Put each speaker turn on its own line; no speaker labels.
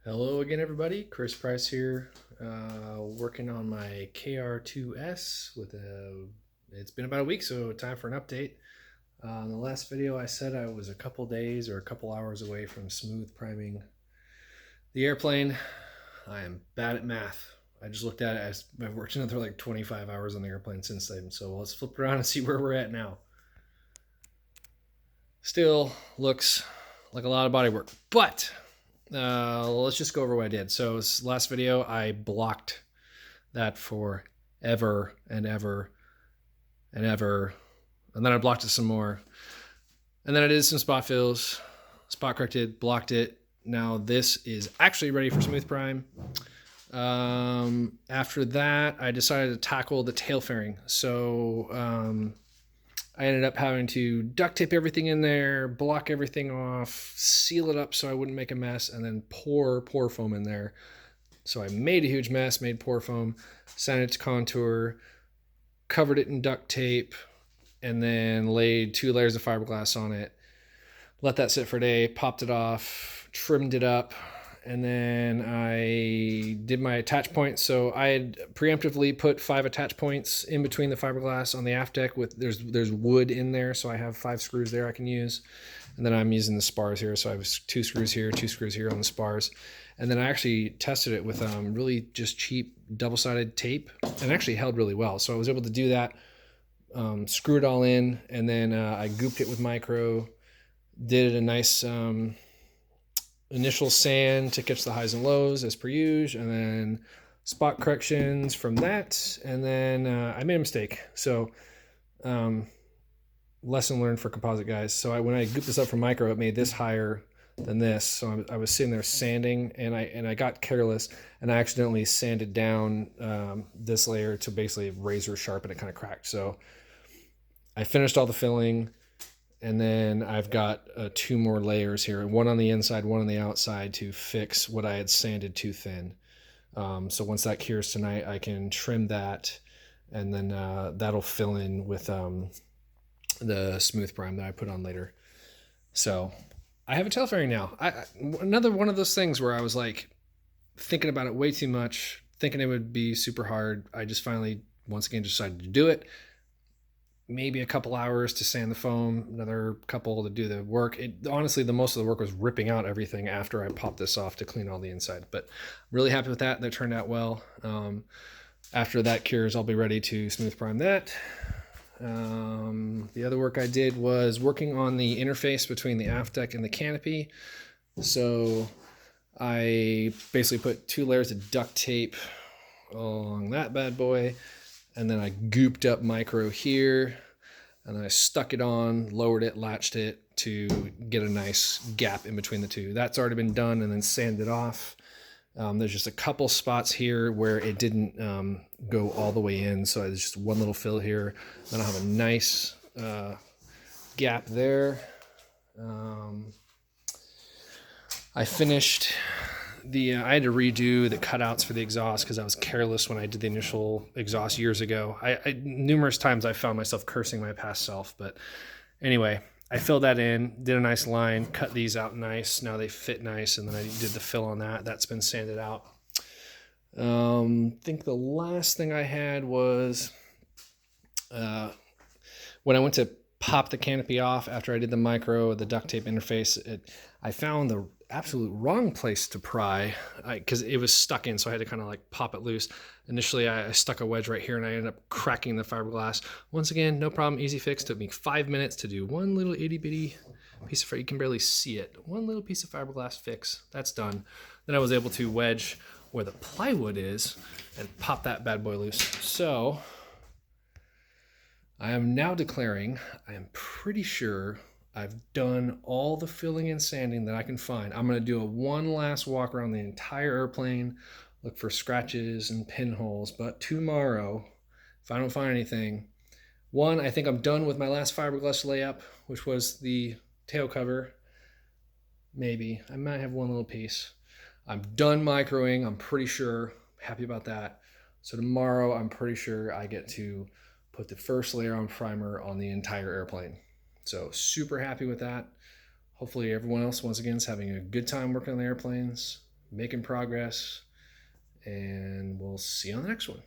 Hello again, everybody. Chris Price here, working on my KR-2S with a. It's been about a week, so time for an update. In the last video, I said I was a couple days or a couple hours away from smooth priming the airplane. I am bad at math. I just looked at it as I've worked another like 25 hours on the airplane since then. So let's flip around and see where we're at now. Still looks like a lot of body work, but let's just go over what I did. So this last video, I blocked that for ever and ever and ever. And then I blocked it some more. And then I did some spot fills, spot corrected, blocked it. Now this is actually ready for smooth prime. After that, I decided to tackle the tail fairing. So I ended up having to duct tape everything in there, block everything off, seal it up so I wouldn't make a mess, and then pour foam in there. So I made a huge mess, made pour foam, sanded it to contour, covered it in duct tape, and then laid 2 layers of fiberglass on it. Let that sit for a day, popped it off, trimmed it up, and then I did my attach points. So I had preemptively put 5 attach points in between the fiberglass on the aft deck. With there's wood in there, so I have 5 screws there I can use. And then I'm using the spars here, so I have 2 screws here, 2 screws here on the spars. And then I actually tested it with really just cheap double-sided tape, and it actually held really well. So I was able to do that, screw it all in, and then I gooped it with micro, did a nice initial sand to catch the highs and lows as per usual, and then spot corrections from that. And then I made a mistake. So lesson learned for composite guys. So when I gooped this up from micro, it made this higher than this. So I was sitting there sanding, and I got careless, and I accidentally sanded down this layer to basically razor sharp, and it kind of cracked. So I finished all the filling, and then I've got 2 more layers here, one on the inside, one on the outside, to fix what I had sanded too thin. So once that cures tonight, I can trim that, and then that'll fill in with the smooth prime that I put on later. So I have a tail fairing now. Another one of those things where I was like thinking about it way too much, thinking it would be super hard. I just finally, once again, decided to do it. Maybe a couple hours to sand the foam, another couple to do the work. Honestly, the most of the work was ripping out everything after I popped this off to clean all the inside. But really happy with that. That turned out well. After that cures, I'll be ready to smooth prime that. The other work I did was working on the interface between the aft deck and the canopy. So I basically put 2 layers of duct tape along that bad boy, and then I gooped up micro here, and then I stuck it on, lowered it, latched it to get a nice gap in between the two. That's already been done and then sanded off. There's just a couple spots here where it didn't go all the way in, so there's just one little fill here. Then I'll have a nice gap there. I finished I had to redo the cutouts for the exhaust because I was careless when I did the initial exhaust years ago. Numerous times I found myself cursing my past self, but anyway, I filled that in, did a nice line, cut these out nice. Now they fit nice, and then I did the fill on that. That's been sanded out. I think the last thing I had was when I went to pop the canopy off after I did the micro, the duct tape interface, I found the absolute wrong place to pry because it was stuck in, so I had to kind of like pop it loose. Initially, I stuck a wedge right here, and I ended up cracking the fiberglass. Once again, no problem, easy fix. Took me 5 minutes to do one little itty bitty piece of, you can barely see it, one little piece of fiberglass fix. That's done. Then I was able to wedge where the plywood is and pop that bad boy loose. So I am now declaring, I am pretty sure I've done all the filling and sanding that I can find. I'm going to do one last walk around the entire airplane, look for scratches and pinholes. But tomorrow, if I don't find anything, I think I'm done with my last fiberglass layup, which was the tail cover. Maybe. I might have one little piece. I'm done microing. I'm pretty sure. Happy about that. So tomorrow, I'm pretty sure I get to put the first layer on primer on the entire airplane. So super happy with that. Hopefully everyone else, once again, is having a good time working on the airplanes. making progress, and we'll see you on the next one.